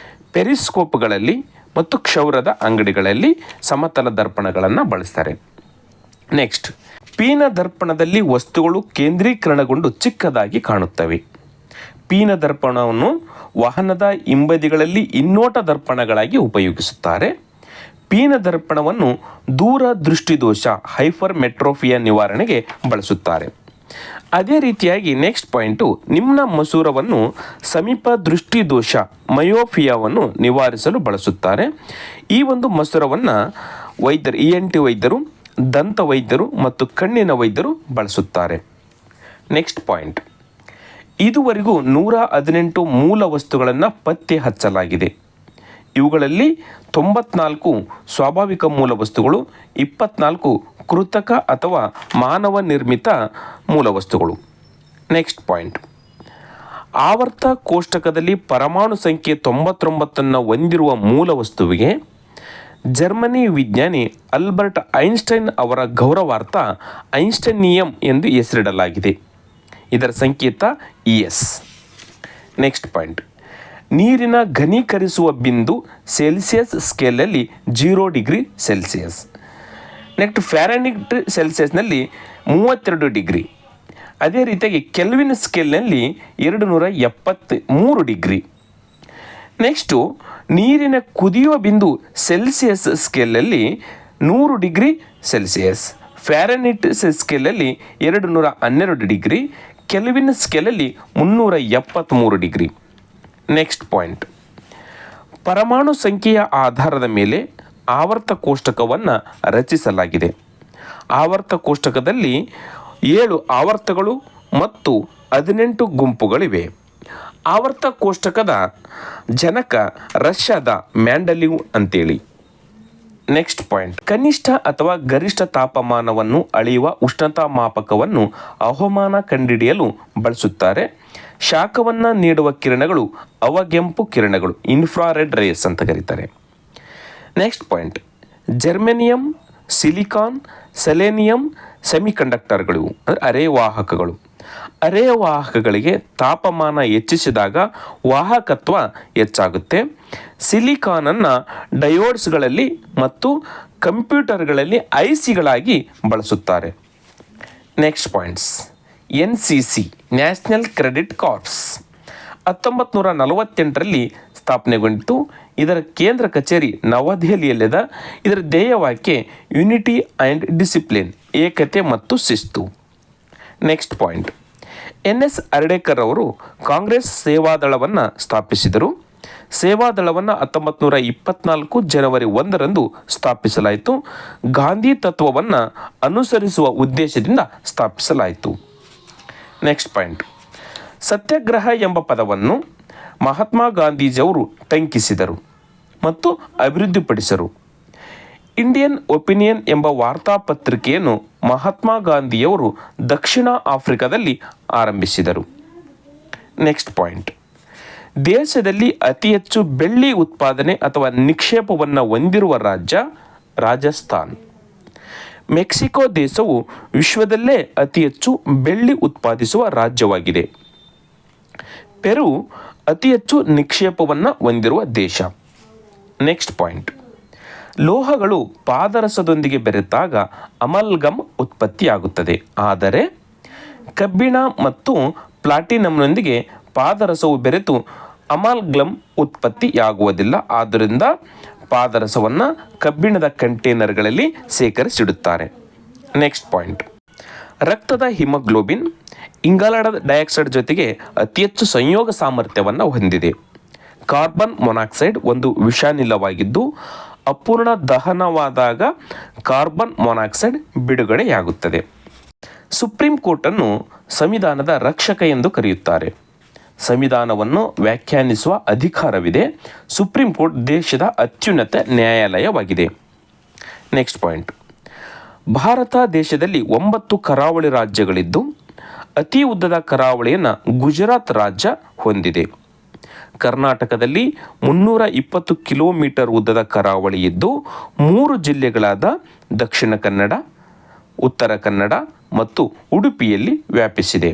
ಪೆರಿಸ್ಕೋಪ್ಗಳಲ್ಲಿ ಮತ್ತು ಕ್ಷೌರದ ಅಂಗಡಿಗಳಲ್ಲಿ ಸಮತಲ ದರ್ಪಣಗಳನ್ನು ಬಳಸ್ತಾರೆ. ನೆಕ್ಸ್ಟ್, ಪೀನ ದರ್ಪಣದಲ್ಲಿ ವಸ್ತುಗಳು ಕೇಂದ್ರೀಕರಣಗೊಂಡು ಚಿಕ್ಕದಾಗಿ ಕಾಣುತ್ತವೆ. ಪೀನ ದರ್ಪಣವನ್ನು ವಾಹನದ ಹಿಂಬದಿಗಳಲ್ಲಿ ಹಿನ್ನೋಟ ದರ್ಪಣಗಳಾಗಿ ಉಪಯೋಗಿಸುತ್ತಾರೆ. ಪೀನ ದರ್ಪಣವನ್ನು ದೂರ ದೃಷ್ಟಿದೋಷ ಹೈಪರ್ ಮೆಟ್ರೋಫಿಯಾ ನಿವಾರಣೆಗೆ ಬಳಸುತ್ತಾರೆ. ಅದೇ ರೀತಿಯಾಗಿ ನೆಕ್ಸ್ಟ್ ಪಾಯಿಂಟು, ನಿಮ್ನ ಮಸೂರವನ್ನು ಸಮೀಪ ದೃಷ್ಟಿದೋಷ ಮಯೋಫಿಯಾವನ್ನು ನಿವಾರಿಸಲು ಬಳಸುತ್ತಾರೆ. ಈ ಒಂದು ಮಸೂರವನ್ನು ವೈದ್ಯರು, ENT ವೈದ್ಯರು, ದಂತ ವೈದ್ಯರು ಮತ್ತು ಕಣ್ಣಿನ ವೈದ್ಯರು ಬಳಸುತ್ತಾರೆ. ನೆಕ್ಸ್ಟ್ ಪಾಯಿಂಟ್, ಇದುವರೆಗೂ 118 ಮೂಲ ವಸ್ತುಗಳನ್ನು ಪತ್ತೆ ಹಚ್ಚಲಾಗಿದೆ. ಇವುಗಳಲ್ಲಿ 94 ಸ್ವಾಭಾವಿಕ ಮೂಲ ವಸ್ತುಗಳು, 24 ಕೃತಕ ಅಥವಾ ಮಾನವ ನಿರ್ಮಿತ ಮೂಲ ವಸ್ತುಗಳು. ನೆಕ್ಸ್ಟ್ ಪಾಯಿಂಟ್, ಆವರ್ತ ಕೋಷ್ಟಕದಲ್ಲಿ ಪರಮಾಣು ಸಂಖ್ಯೆ 99 ಹೊಂದಿರುವ ಮೂಲ ವಸ್ತುವಿಗೆ ಜರ್ಮನಿ ವಿಜ್ಞಾನಿ ಆಲ್ಬರ್ಟ್ ಐನ್ಸ್ಟೈನ್ ಅವರ ಗೌರವಾರ್ಥ ಐನ್ಸ್ಟೈನಿಯಂ ಎಂದು ಹೆಸರಿಡಲಾಗಿದೆ. ಇದರ ಸಂಕೇತ ES. ನೆಕ್ಸ್ಟ್ ಪಾಯಿಂಟ್, ನೀರಿನ ಘನೀಕರಿಸುವ ಬಿಂದು ಸೆಲ್ಸಿಯಸ್ ಸ್ಕೇಲಲ್ಲಿ 0 ಡಿಗ್ರಿ ಸೆಲ್ಸಿಯಸ್. ನೆಕ್ಸ್ಟ್ ಫ್ಯಾರನ್ಹೀಟ್ ಸೆಲ್ಸಿಯಸ್ನಲ್ಲಿ 32 ಡಿಗ್ರಿ. ಅದೇ ರೀತಿಯಾಗಿ ಕೆಲ್ವಿನ್ ಸ್ಕೇಲ್ನಲ್ಲಿ 273 ಡಿಗ್ರಿ. ನೆಕ್ಸ್ಟು ನೀರಿನ ಕುದಿಯುವ ಬಿಂದು ಸೆಲ್ಸಿಯಸ್ ಸ್ಕೇಲಲ್ಲಿ 100 ಡಿಗ್ರಿ ಸೆಲ್ಸಿಯಸ್, ಫ್ಯಾರನ್ಹೀಟ್ ಸ್ಕೇಲಲ್ಲಿ 212 ಡಿಗ್ರಿ, ಕೆಲ್ವಿನ್ ಸ್ಕೇಲಲ್ಲಿ 373 ಡಿಗ್ರಿ. ನೆಕ್ಸ್ಟ್ ಪಾಯಿಂಟ್, ಪರಮಾಣು ಸಂಖ್ಯೆಯ ಆಧಾರದ ಮೇಲೆ ಆವರ್ತ ಕೋಷ್ಟಕವನ್ನು ರಚಿಸಲಾಗಿದೆ. ಆವರ್ತ ಕೋಷ್ಟಕದಲ್ಲಿ 7 ಆವರ್ತಗಳು ಮತ್ತು 18 ಗುಂಪುಗಳಿವೆ. ಆವರ್ತ ಕೋಷ್ಟಕದ ಜನಕ ರಷ್ಯಾದ ಮ್ಯಾಂಡಲಿವ್ ಅಂತೇಳಿ. ನೆಕ್ಸ್ಟ್ ಪಾಯಿಂಟ್, ಕನಿಷ್ಠ ಅಥವಾ ಗರಿಷ್ಠ ತಾಪಮಾನವನ್ನು ಅಳೆಯುವ ಉಷ್ಣತಾ ಮಾಪಕವನ್ನು ಹವಾಮಾನ ಕಂಡುಹಿಡಿಯಲು ಬಳಸುತ್ತಾರೆ. ಶಾಖವನ್ನು ನೀಡುವ ಕಿರಣಗಳು ಅವಗೆಂಪು ಕಿರಣಗಳು, ಇನ್ಫ್ರಾರೆಡ್ ರೇಸ್ ಅಂತ ಕರೀತಾರೆ. Next point, germanium, silicon, selenium ಸೆಮಿಕಂಡಕ್ಟರ್ಗಳು ಅಂದರೆ ಅರೆವಾಹಕಗಳು. ಅರೆವಾಹಕಗಳಿಗೆ ತಾಪಮಾನ ಹೆಚ್ಚಿಸಿದಾಗ ವಾಹಕತ್ವ ಹೆಚ್ಚಾಗುತ್ತೆ. ಸಿಲಿಕಾನನ್ನು ಡಯೋಡ್ಸ್ಗಳಲ್ಲಿ ಮತ್ತು ಕಂಪ್ಯೂಟರ್ಗಳಲ್ಲಿ ಐಸಿಗಳಾಗಿ ಬಳಸುತ್ತಾರೆ. Next points. NCC national credit corps 1948ರಲ್ಲಿ ಸ್ಥಾಪನೆಗೊಂಡಿತು. ಇದರ ಕೇಂದ್ರ ಕಚೇರಿ ನವದೆಹಲಿಯಲ್ಲಿದೆ. ಇದರ ಧ್ಯೇಯವಾಕ್ಯ ಯುನಿಟಿ ಆ್ಯಂಡ್ ಡಿಸಿಪ್ಲಿನ್, ಏಕತೆ ಮತ್ತು ಶಿಸ್ತು. Next point. NS ಹರ್ಡೇಕರ್ ಅವರು ಕಾಂಗ್ರೆಸ್ ಸೇವಾದಳವನ್ನು ಸ್ಥಾಪಿಸಿದರು. ಸೇವಾದಳವನ್ನು 1924 ಜನವರಿ 1ರಂದು ಸ್ಥಾಪಿಸಲಾಯಿತು. ಗಾಂಧಿ ತತ್ವವನ್ನು ಅನುಸರಿಸುವ ಉದ್ದೇಶದಿಂದ ಸ್ಥಾಪಿಸಲಾಯಿತು. Next point. ಸತ್ಯಾಗ್ರಹ ಎಂಬ ಪದವನ್ನು ಮಹಾತ್ಮ ಗಾಂಧೀಜಿಯವರು ಟಂಕಿಸಿದರು ಮತ್ತು ಅಭಿವೃದ್ಧಿಪಡಿಸರು. ಇಂಡಿಯನ್ ಒಪಿನಿಯನ್ ಎಂಬ ವಾರ್ತಾಪತ್ರಿಕೆಯನ್ನು ಮಹಾತ್ಮ ಗಾಂಧಿಯವರು ದಕ್ಷಿಣ ಆಫ್ರಿಕಾದಲ್ಲಿ ಆರಂಭಿಸಿದರು. Next point. ದೇಶದಲ್ಲಿ ಅತಿ ಹೆಚ್ಚು ಬೆಳ್ಳಿ ಉತ್ಪಾದನೆ ಅಥವಾ ನಿಕ್ಷೇಪವನ್ನು ಹೊಂದಿರುವ ರಾಜ್ಯ ರಾಜಸ್ಥಾನ್. ಮೆಕ್ಸಿಕೋ ದೇಶವು ವಿಶ್ವದಲ್ಲೇ ಅತಿ ಹೆಚ್ಚು ಬೆಳ್ಳಿ ಉತ್ಪಾದಿಸುವ ರಾಜ್ಯವಾಗಿದೆ. ಪೆರು ಅತಿ ಹೆಚ್ಚು ನಿಕ್ಷೇಪವನ್ನು ಹೊಂದಿರುವ ದೇಶ. Next point. ಲೋಹಗಳು ಪಾದರಸದೊಂದಿಗೆ ಬೆರೆತಾಗ ಅಮಲ್ಗಮ್ ಉತ್ಪತ್ತಿಯಾಗುತ್ತದೆ. ಆದರೆ ಕಬ್ಬಿಣ ಮತ್ತು ಪ್ಲಾಟಿನಂನೊಂದಿಗೆ ಪಾದರಸವು ಬೆರೆತು ಅಮಲ್ಗಮ್ ಉತ್ಪತ್ತಿಯಾಗುವುದಿಲ್ಲ. ಆದ್ದರಿಂದ ಪಾದರಸವನ್ನು ಕಬ್ಬಿಣದ ಕಂಟೈನರ್ಗಳಲ್ಲಿ ಶೇಖರಿಸಿಡುತ್ತಾರೆ. Next point. ರಕ್ತದ ಹಿಮೋಗ್ಲೋಬಿನ್ ಇಂಗಾಲದ ಡೈಆಕ್ಸೈಡ್ ಜೊತೆಗೆ ಅತಿ ಹೆಚ್ಚು ಸಂಯೋಗ ಸಾಮರ್ಥ್ಯವನ್ನು ಹೊಂದಿದೆ. ಕಾರ್ಬನ್ ಮೊನಾಕ್ಸೈಡ್ ಒಂದು ವಿಷಾನಿಲವಾಗಿದ್ದು ಅಪೂರ್ಣ ದಹನವಾದಾಗ ಕಾರ್ಬನ್ ಮೊನಾಕ್ಸೈಡ್ ಬಿಡುಗಡೆಯಾಗುತ್ತದೆ. ಸುಪ್ರೀಂ ಕೋರ್ಟನ್ನು ಸಂವಿಧಾನದ ರಕ್ಷಕ ಎಂದು ಕರೆಯುತ್ತಾರೆ. ಸಂವಿಧಾನವನ್ನು ವ್ಯಾಖ್ಯಾನಿಸುವ ಅಧಿಕಾರವಿದೆ. ಸುಪ್ರೀಂ ಕೋರ್ಟ್ ದೇಶದ ಅತ್ಯುನ್ನತ ನ್ಯಾಯಾಲಯವಾಗಿದೆ. Next point. ಭಾರತ ದೇಶದಲ್ಲಿ 9 ಕರಾವಳಿ ರಾಜ್ಯಗಳಿದ್ದು ಅತಿ ಉದ್ದದ ಕರಾವಳಿಯನ್ನು ಗುಜರಾತ್ ರಾಜ್ಯ ಹೊಂದಿದೆ. ಕರ್ನಾಟಕದಲ್ಲಿ 320 ಕಿಲೋಮೀಟರ್ ಉದ್ದದ ಕರಾವಳಿ ಇದ್ದು 3 ಜಿಲ್ಲೆಗಳಾದ ದಕ್ಷಿಣ ಕನ್ನಡ, ಉತ್ತರ ಕನ್ನಡ ಮತ್ತು ಉಡುಪಿಯಲ್ಲಿ ವ್ಯಾಪಿಸಿದೆ.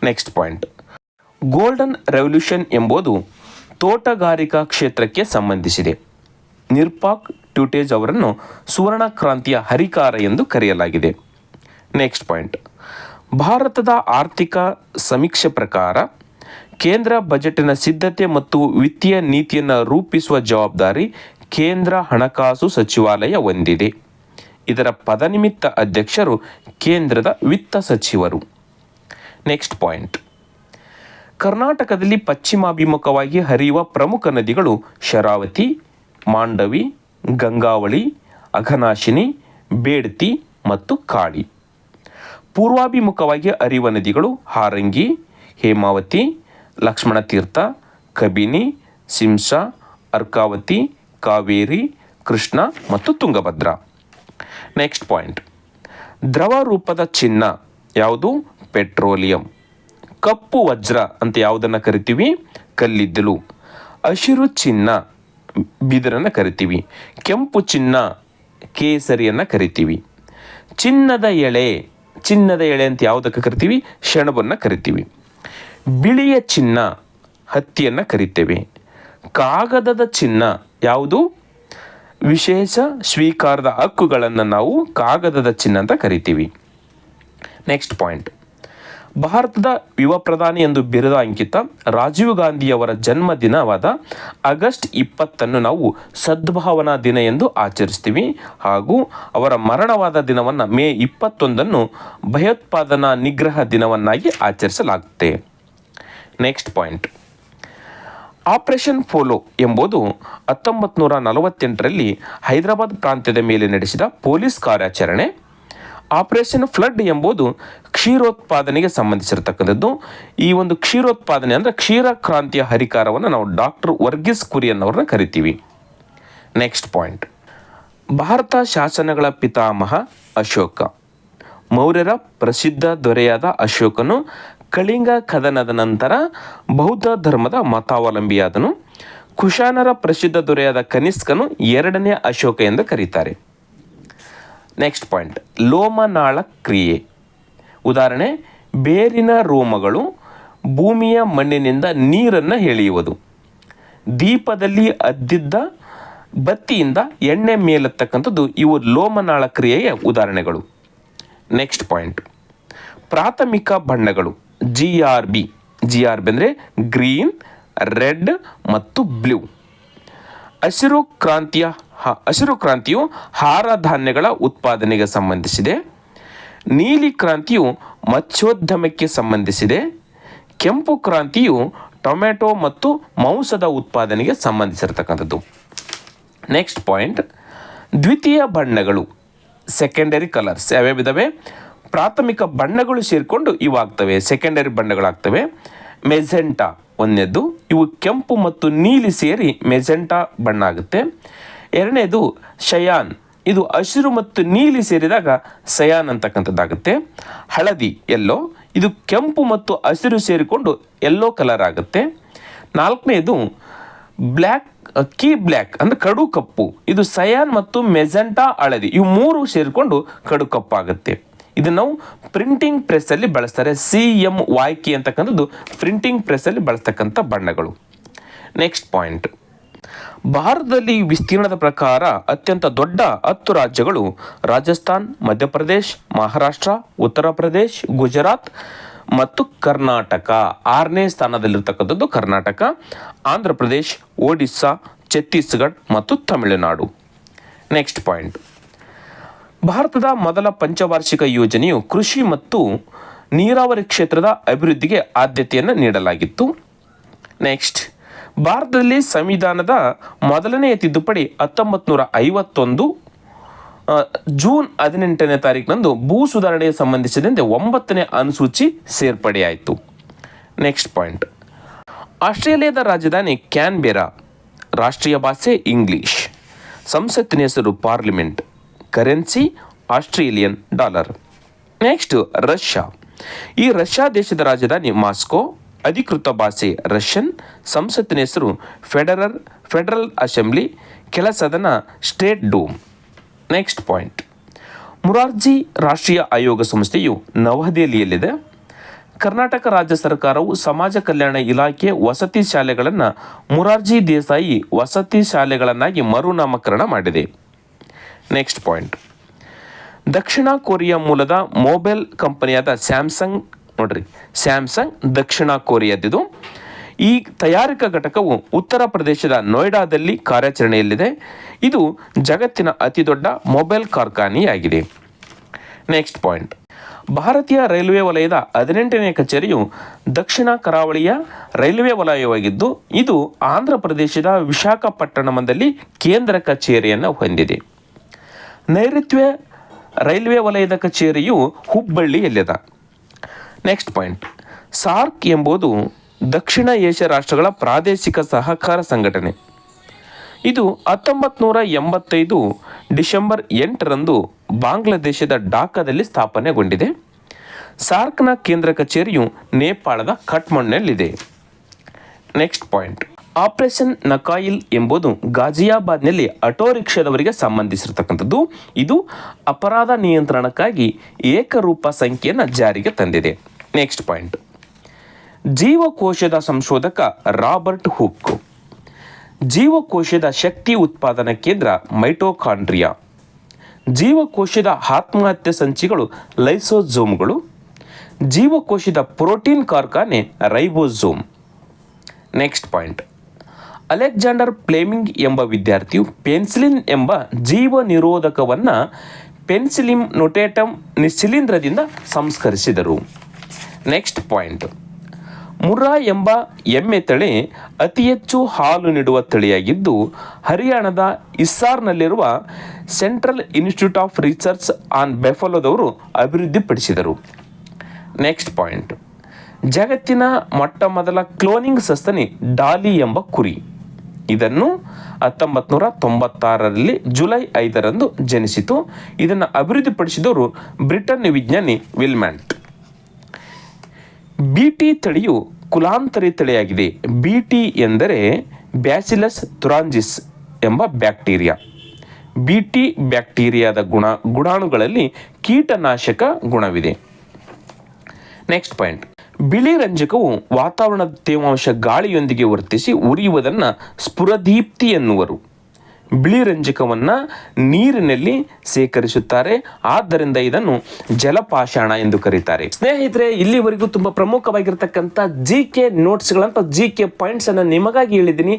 Next point. ಗೋಲ್ಡನ್ ರೆವಲ್ಯೂಷನ್ ಎಂಬುದು ತೋಟಗಾರಿಕಾ ಕ್ಷೇತ್ರಕ್ಕೆ ಸಂಬಂಧಿಸಿದೆ. ನಿರ್ಪಾಕ್ ಟ್ಯೂಟೇಜ್ ಅವರನ್ನು ಸುವರ್ಣ ಕ್ರಾಂತಿಯ ಹರಿಕಾರ ಎಂದು ಕರೆಯಲಾಗಿದೆ. Next point. ಭಾರತದ ಆರ್ಥಿಕ ಸಮೀಕ್ಷೆ ಪ್ರಕಾರ ಕೇಂದ್ರ ಬಜೆಟಿನ ಸಿದ್ಧತೆ ಮತ್ತು ವಿತ್ತೀಯ ನೀತಿಯನ್ನು ರೂಪಿಸುವ ಜವಾಬ್ದಾರಿ ಕೇಂದ್ರ ಹಣಕಾಸು ಸಚಿವಾಲಯ ಹೊಂದಿದೆ. ಇದರ ಪದನಿಮಿತ್ತ ಅಧ್ಯಕ್ಷರು ಕೇಂದ್ರದ ವಿತ್ತ ಸಚಿವರು. Next point. ಕರ್ನಾಟಕದಲ್ಲಿ ಪಶ್ಚಿಮಾಭಿಮುಖವಾಗಿ ಹರಿಯುವ ಪ್ರಮುಖ ನದಿಗಳು ಶರಾವತಿ, ಮಾಂಡವಿ, ಗಂಗಾವಳಿ, ಅಘನಾಶಿನಿ, ಬೇಡ್ತಿ ಮತ್ತು ಕಾಳಿ. ಪೂರ್ವಾಭಿಮುಖವಾಗಿ ಹರಿಯುವ ನದಿಗಳು ಹಾರಂಗಿ, ಹೇಮಾವತಿ, ಲಕ್ಷ್ಮಣತೀರ್ಥ, ಕಬಿನಿ, ಸಿಂಸಾ, ಅರ್ಕಾವತಿ, ಕಾವೇರಿ, ಕೃಷ್ಣ ಮತ್ತು ತುಂಗಭದ್ರಾ. Next point. ದ್ರವ ರೂಪದ ಚಿನ್ನ ಯಾವುದು? ಪೆಟ್ರೋಲಿಯಂ. ಕಪ್ಪು ವಜ್ರ ಅಂತ ಯಾವುದನ್ನು ಕರಿತೀವಿ? ಕಲ್ಲಿದ್ದಲು. ಹಸಿರು ಚಿನ್ನ ಬಿದಿರನ್ನು ಕರಿತೀವಿ. ಕೆಂಪು ಚಿನ್ನ ಕೇಸರಿಯನ್ನು ಕರಿತೀವಿ. ಚಿನ್ನದ ಎಳೆ ಅಂತ ಯಾವುದಕ್ಕೆ ಕರಿತೀವಿ? ಸೆಣಬನ್ನು ಕರಿತೀವಿ. ಬಿಳಿಯ ಚಿನ್ನ ಹತ್ತಿಯನ್ನು ಕರಿತೇವೆ. ಕಾಗದದ ಚಿನ್ನ ಯಾವುದು? ವಿಶೇಷ ಸ್ವೀಕಾರದ ಹಕ್ಕುಗಳನ್ನು ನಾವು ಕಾಗದದ ಚಿನ್ನ ಅಂತ ಕರಿತೀವಿ. Next point. ಭಾರತದ ಯುವ ಪ್ರಧಾನಿ ಎಂದು ಬಿರುದ ಅಂಕಿತ ರಾಜೀವ್ ಗಾಂಧಿಯವರ ಜನ್ಮದಿನವಾದ ಆಗಸ್ಟ್ 20 ನಾವು ಸದ್ಭಾವನಾ ದಿನ ಎಂದು ಆಚರಿಸ್ತೀವಿ. ಹಾಗೂ ಅವರ ಮರಣವಾದ ದಿನವನ್ನು ಮೇ 21 ಭಯೋತ್ಪಾದನಾ ನಿಗ್ರಹ ದಿನವನ್ನಾಗಿ ಆಚರಿಸಲಾಗುತ್ತೆ. Next point. ಆಪರೇಷನ್ ಪೋಲೋ ಎಂಬುದು 1948ರಲ್ಲಿ ಹೈದರಾಬಾದ್ ಪ್ರಾಂತ್ಯದ ಮೇಲೆ ನಡೆಸಿದ ಪೊಲೀಸ್ ಕಾರ್ಯಾಚರಣೆ. ಆಪರೇಷನ್ ಫ್ಲಡ್ ಎಂಬುದು ಕ್ಷೀರೋತ್ಪಾದನೆಗೆ ಸಂಬಂಧಿಸಿರತಕ್ಕಂಥದ್ದು. ಈ ಒಂದು ಕ್ಷೀರೋತ್ಪಾದನೆ ಅಂದರೆ ಕ್ಷೀರ ಕ್ರಾಂತಿಯ ಹರಿಕಾರವನ್ನು ನಾವು ಡಾಕ್ಟರ್ ವರ್ಗೀಸ್ ಕುರಿಯನ್ ಅವ್ರನ್ನ ಕರಿತೀವಿ. Next point. ಭಾರತ ಶಾಸನಗಳ ಪಿತಾಮಹ ಅಶೋಕ. ಮೌರ್ಯರ ಪ್ರಸಿದ್ಧ ದೊರೆಯಾದ ಅಶೋಕನು ಕಳಿಂಗ ಕದನದ ನಂತರ ಬೌದ್ಧ ಧರ್ಮದ ಮತಾವಲಂಬಿಯಾದನು. ಕುಶಾನರ ಪ್ರಸಿದ್ಧ ದೊರೆಯಾದ ಕನಿಷ್ಕನು 2ನೇ ಅಶೋಕ ಎಂದು ಕರೀತಾರೆ. Next point. ಲೋಮನಾಳ ಕ್ರಿಯೆ. ಉದಾಹರಣೆ ಬೇರಿನ ರೋಮಗಳು ಭೂಮಿಯ ಮಣ್ಣಿನಿಂದ ನೀರನ್ನು ಎಳೆಯುವುದು. ದೀಪದಲ್ಲಿ ಅದ್ದಿದ್ದ ಬತ್ತಿಯಿಂದ ಎಣ್ಣೆ ಮೇಲೆತ್ತಕ್ಕಂಥದ್ದು ಇವು ಲೋಮನಾಳ ಕ್ರಿಯೆಯ ಉದಾಹರಣೆಗಳು. ನೆಕ್ಸ್ಟ್ ಪಾಯಿಂಟ್, ಪ್ರಾಥಮಿಕ ಬಣ್ಣಗಳು GRB ಅಂದರೆ ಗ್ರೀನ್, ರೆಡ್ ಮತ್ತು ಬ್ಲೂ. ಹಸಿರು ಕ್ರಾಂತಿಯು ಆಹಾರ ಧಾನ್ಯಗಳ ಉತ್ಪಾದನೆಗೆ ಸಂಬಂಧಿಸಿದೆ. ನೀಲಿ ಕ್ರಾಂತಿಯು ಮತ್ಸ್ಯೋದ್ಯಮಕ್ಕೆ ಸಂಬಂಧಿಸಿದೆ. ಕೆಂಪು ಕ್ರಾಂತಿಯು ಟೊಮೆಟೊ ಮತ್ತು ಮಾಂಸದ ಉತ್ಪಾದನೆಗೆ ಸಂಬಂಧಿಸಿರತಕ್ಕಂಥದ್ದು. ನೆಕ್ಸ್ಟ್ ಪಾಯಿಂಟ್, ದ್ವಿತೀಯ ಬಣ್ಣಗಳು ಸೆಕೆಂಡರಿ ಕಲರ್ಸ್ ಯಾವ್ಯಾವಿದ್ದಾವೆ? ಪ್ರಾಥಮಿಕ ಬಣ್ಣಗಳು ಸೇರಿಕೊಂಡು ಇವಾಗ್ತವೆ, ಸೆಕೆಂಡರಿ ಬಣ್ಣಗಳಾಗ್ತವೆ. ಮೆಜೆಂಟಾ ಒಂದನೇದು, ಇವು ಕೆಂಪು ಮತ್ತು ನೀಲಿ ಸೇರಿ ಮೆಜೆಂಟಾ ಬಣ್ಣ ಆಗುತ್ತೆ. ಎರಡನೇದು ಶಯಾನ್, ಇದು ಹಸಿರು ಮತ್ತು ನೀಲಿ ಸೇರಿದಾಗ ಸಯಾನ್ ಅಂತಕ್ಕಂಥದ್ದಾಗುತ್ತೆ. ಹಳದಿ ಎಲ್ಲೋ, ಇದು ಕೆಂಪು ಮತ್ತು ಹಸಿರು ಸೇರಿಕೊಂಡು ಎಲ್ಲೋ ಕಲರ್ ಆಗುತ್ತೆ. ನಾಲ್ಕನೇದು ಬ್ಲ್ಯಾಕ್ ಅಂದರೆ ಕಡು ಕಪ್ಪು, ಇದು ಸಯಾನ್ ಮತ್ತು ಮೆಜೆಂಟಾ ಹಳದಿ ಇವು ಮೂರು ಸೇರಿಕೊಂಡು ಕಡು ಕಪ್ಪಾಗುತ್ತೆ. ಇದನ್ನು ನಾವು ಪ್ರಿಂಟಿಂಗ್ ಪ್ರೆಸ್ಸಲ್ಲಿ ಬಳಸ್ತಾರೆ. CMYK ಅಂತಕ್ಕಂಥದ್ದು ಪ್ರಿಂಟಿಂಗ್ ಪ್ರೆಸ್ಸಲ್ಲಿ ಬಳಸ್ತಕ್ಕಂಥ ಬಣ್ಣಗಳು. ನೆಕ್ಸ್ಟ್ ಪಾಯಿಂಟ್, ಭಾರತದಲ್ಲಿ ವಿಸ್ತೀರ್ಣದ ಪ್ರಕಾರ ಅತ್ಯಂತ ದೊಡ್ಡ 10 ರಾಜ್ಯಗಳು ರಾಜಸ್ಥಾನ್, ಮಧ್ಯಪ್ರದೇಶ್, ಮಹಾರಾಷ್ಟ್ರ, ಉತ್ತರ ಪ್ರದೇಶ್, ಗುಜರಾತ್ ಮತ್ತು ಕರ್ನಾಟಕ. 6ನೇ ಸ್ಥಾನದಲ್ಲಿರ್ತಕ್ಕಂಥದ್ದು ಕರ್ನಾಟಕ, ಆಂಧ್ರ ಪ್ರದೇಶ್, ಒಡಿಸ್ಸಾ, ಛತ್ತೀಸ್ಗಢ ಮತ್ತು ತಮಿಳುನಾಡು. ನೆಕ್ಸ್ಟ್ ಪಾಯಿಂಟ್, ಭಾರತದ ಮೊದಲ ಪಂಚವಾರ್ಷಿಕ ಯೋಜನೆಯು ಕೃಷಿ ಮತ್ತು ನೀರಾವರಿ ಕ್ಷೇತ್ರದ ಅಭಿವೃದ್ಧಿಗೆ ಆದ್ಯತೆಯನ್ನು ನೀಡಲಾಗಿತ್ತು. ನೆಕ್ಸ್ಟ್, ಭಾರತದಲ್ಲಿ ಸಂವಿಧಾನದ ಮೊದಲನೆಯ ತಿದ್ದುಪಡಿ 1951 ಜೂನ್ 18ನೇ ತಾರೀಕಿನಂದು ಭೂ ಸುಧಾರಣೆಗೆ ಸಂಬಂಧಿಸಿದಂತೆ 9ನೇ ಅನುಸೂಚಿ ಸೇರ್ಪಡೆಯಾಯಿತು. ನೆಕ್ಸ್ಟ್ ಪಾಯಿಂಟ್, ಆಸ್ಟ್ರೇಲಿಯಾದ ರಾಜಧಾನಿ ಕ್ಯಾನ್ಬೆರಾ, ರಾಷ್ಟ್ರೀಯ ಭಾಷೆ ಇಂಗ್ಲಿಷ್, ಸಂಸತ್ತಿನ ಹೆಸರು parliament, currency Australian dollar. Next, Russia. ಈ ರಷ್ಯಾ ದೇಶದ ರಾಜಧಾನಿ ಮಾಸ್ಕೋ, ಅಧಿಕೃತ ಭಾಷೆ ರಷ್ಯನ್, ಸಂಸತ್ತಿನ ಹೆಸರು ಫೆಡರಲ್ ಅಸೆಂಬ್ಲಿ, ಕೆಳ ಸದನ ಸ್ಟೇಟ್ ಡೂಮ್. ನೆಕ್ಸ್ಟ್ ಪಾಯಿಂಟ್, ಮುರಾರ್ಜಿ ರಾಷ್ಟ್ರೀಯ ಆಯೋಗ ಸಂಸ್ಥೆಯು ನವದೆಹಲಿಯಲ್ಲಿದೆ. ಕರ್ನಾಟಕ ರಾಜ್ಯ ಸರ್ಕಾರವು ಸಮಾಜ ಕಲ್ಯಾಣ ಇಲಾಖೆ ವಸತಿ ಶಾಲೆಗಳನ್ನು ಮುರಾರ್ಜಿ ದೇಸಾಯಿ ವಸತಿ ಶಾಲೆಗಳನ್ನಾಗಿ ಮರುನಾಮಕರಣ ಮಾಡಿದೆ. ನೆಕ್ಸ್ಟ್ ಪಾಯಿಂಟ್, ದಕ್ಷಿಣ ಕೊರಿಯಾ ಮೂಲದ ಮೊಬೈಲ್ ಕಂಪನಿಯಾದ ಸ್ಯಾಮ್ಸಂಗ್ ದಕ್ಷಿಣ ಕೊರಿಯಾದಿದು. ಈ ತಯಾರಿಕಾ ಘಟಕವು ಉತ್ತರ ಪ್ರದೇಶದ ನೋಯ್ಡಾದಲ್ಲಿ ಕಾರ್ಯಾಚರಣೆಯಲ್ಲಿದೆ. ಇದು ಜಗತ್ತಿನ ಅತಿದೊಡ್ಡ ಮೊಬೈಲ್ ಕಾರ್ಖಾನೆಯಾಗಿದೆ. ನೆಕ್ಸ್ಟ್ ಪಾಯಿಂಟ್, ಭಾರತೀಯ ರೈಲ್ವೆ ವಲಯದ 18ನೇ ಕಚೇರಿಯು ದಕ್ಷಿಣ ಕರಾವಳಿಯ ರೈಲ್ವೆ ವಲಯವಾಗಿದ್ದು, ಇದು ಆಂಧ್ರ ಪ್ರದೇಶದ ವಿಶಾಖಪಟ್ಟಣಂನಲ್ಲಿ ಕೇಂದ್ರ ಕಚೇರಿಯನ್ನು ಹೊಂದಿದೆ. ನೈಋತ್ಯ ರೈಲ್ವೆ ವಲಯದ ಕಚೇರಿಯು ಹುಬ್ಬಳ್ಳಿಯಲ್ಲಿದೆ. ನೆಕ್ಸ್ಟ್ ಪಾಯಿಂಟ್, ಸಾರ್ಕ್ ಎಂಬುದು ದಕ್ಷಿಣ ಏಷ್ಯಾ ರಾಷ್ಟ್ರಗಳ ಪ್ರಾದೇಶಿಕ ಸಹಕಾರ ಸಂಘಟನೆ. ಇದು 1985 ಡಿಸೆಂಬರ್ 8ರಂದು ಬಾಂಗ್ಲಾದೇಶದ ಢಾಕಾದಲ್ಲಿ ಸ್ಥಾಪನೆಗೊಂಡಿದೆ. ಸಾರ್ಕ್ನ ಕೇಂದ್ರ ಕಚೇರಿಯು ನೇಪಾಳದ ಕಠ್ಮಂಡುನಲ್ಲಿದೆ. ನೆಕ್ಸ್ಟ್ ಪಾಯಿಂಟ್, ಆಪರೇಷನ್ ನಕಾಯಿಲ್ ಎಂಬುದು ಗಾಜಿಯಾಬಾದ್ನಲ್ಲಿ ಆಟೋ ರಿಕ್ಷಾದವರಿಗೆ ಸಂಬಂಧಿಸಿರತಕ್ಕಂಥದ್ದು. ಇದು ಅಪರಾಧ ನಿಯಂತ್ರಣಕ್ಕಾಗಿ ಏಕರೂಪ ಸಂಖ್ಯೆಯನ್ನು ಜಾರಿಗೆ ತಂದಿದೆ. ನೆಕ್ಸ್ಟ್ ಪಾಯಿಂಟ್, ಜೀವಕೋಶದ ಸಂಶೋಧಕ ರಾಬರ್ಟ್ ಹುಕ್. ಜೀವಕೋಶದ ಶಕ್ತಿ ಉತ್ಪಾದನಾ ಕೇಂದ್ರ ಮೈಟೋಕಾಂಡ್ರಿಯಾ. ಜೀವಕೋಶದ ಆತ್ಮಹತ್ಯೆ ಸಂಚಿಗಳು ಲೈಸೋಜೋಮ್ಗಳು. ಜೀವಕೋಶದ ಪ್ರೋಟೀನ್ ಕಾರ್ಖಾನೆ ribosome. Next point, Alexander Fleming ಎಂಬ ವಿದ್ಯಾರ್ಥಿಯು ಪೆನ್ಸಿಲಿನ್ ಎಂಬ ಜೀವ ನಿರೋಧಕವನ್ನು ಪೆನ್ಸಿಲಿನ್ ನೊಟೇಟಮ್ ಶಿಲೀಂಧ್ರದಿಂದ ಸಂಸ್ಕರಿಸಿದರು. ನೆಕ್ಸ್ಟ್ ಪಾಯಿಂಟ್, ಮುರ್ರಾ ಎಂಬ ಎಮ್ಮೆ ತಳಿ ಅತಿ ಹೆಚ್ಚು ಹಾಲು ನೀಡುವ ತಳಿಯಾಗಿದ್ದು, ಹರಿಯಾಣದ ಹಿಸ್ಸಾರ್ನಲ್ಲಿರುವ central institute of research on ಬೆಫಲೋದವರು ಅಭಿವೃದ್ಧಿಪಡಿಸಿದರು. ನೆಕ್ಸ್ಟ್ ಪಾಯಿಂಟ್, ಜಗತ್ತಿನ ಮೊಟ್ಟ ಮೊದಲ ಕ್ಲೋನಿಂಗ್ ಸಸ್ತನಿ ಡಾಲಿ ಎಂಬ ಕುರಿ. ಇದನ್ನು 1996ರಲ್ಲಿ ಜುಲೈ 5ರಂದು ಜನಿಸಿತು. ಇದನ್ನು ಅಭಿವೃದ್ಧಿಪಡಿಸಿದವರು ಬ್ರಿಟನ್ ವಿಜ್ಞಾನಿ ವಿಲ್ಮ್ಯಾಂಟ್. BT ತಳಿಯು ಕುಲಾಂತರಿ ತಳಿಯಾಗಿದೆ. BT ಎಂದರೆ ಬ್ಯಾಸಿಲಸ್ ತುರಾಂಜಿಸ್ ಎಂಬ ಬ್ಯಾಕ್ಟೀರಿಯಾ. BT ಬ್ಯಾಕ್ಟೀರಿಯಾದ ಗುಣಾಣುಗಳಲ್ಲಿ ಕೀಟನಾಶಕ ಗುಣವಿದೆ. ನೆಕ್ಸ್ಟ್ ಪಾಯಿಂಟ್, ಬಿಳಿ ರಂಜಕವು ವಾತಾವರಣದ ತೇವಾಂಶ ಗಾಳಿಯೊಂದಿಗೆ ವರ್ತಿಸಿ ಉರಿಯುವುದನ್ನು ಸ್ಫುರದೀಪ್ತಿ ಎನ್ನುವರು. ಬಿಳಿ ರಂಜಕವನ್ನು ನೀರಿನಲ್ಲಿ ಸೇಕರಿಸುತ್ತಾರೆ, ಆದ್ದರಿಂದ ಇದನ್ನು ಜಲಪಾಷಾಣ ಎಂದು ಕರೀತಾರೆ. ಸ್ನೇಹಿತರೆ, ಇಲ್ಲಿವರೆಗೂ ತುಂಬ ಪ್ರಮುಖವಾಗಿರ್ತಕ್ಕಂಥ GK ನೋಟ್ಸ್ಗಳಂತ GK ಪಾಯಿಂಟ್ಸ್ ಅನ್ನು ನಿಮಗಾಗಿ ಹೇಳಿದ್ದೀನಿ.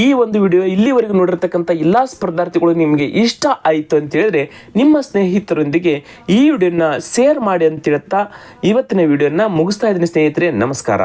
ಈ ಒಂದು ವಿಡಿಯೋ ಇಲ್ಲಿವರೆಗೂ ನೋಡಿರ್ತಕ್ಕಂಥ ಎಲ್ಲ ಸ್ಪರ್ಧಾರ್ಥಿಗಳು ನಿಮಗೆ ಇಷ್ಟ ಆಯಿತು ಅಂತ ಹೇಳಿದ್ರೆ ನಿಮ್ಮ ಸ್ನೇಹಿತರೊಂದಿಗೆ ಈ ವಿಡಿಯೋನ ಶೇರ್ ಮಾಡಿ ಅಂತ ಹೇಳ್ತಾ ಇವತ್ತಿನ ವಿಡಿಯೋನ ಮುಗಿಸ್ತಾ ಇದ್ದೀನಿ ಸ್ನೇಹಿತರೆ. ನಮಸ್ಕಾರ.